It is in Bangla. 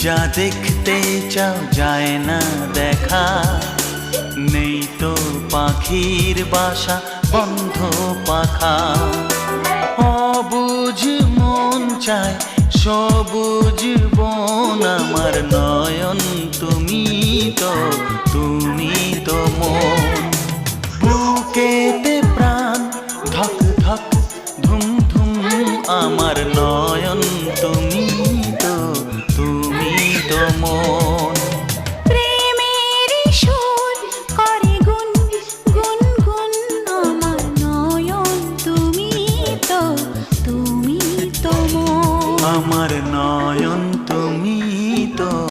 যা দেখতে চাও যায় না দেখা, নেই তো পাখির বাসা বন্ধ পাখা। অবুঝ মন চায় সবুজ বন, আমার নয়ন তুমি তো মন। বুকেতে প্রাণ ধক ধক ধুম ধুম, আমার নয়ন তুমি তো মন।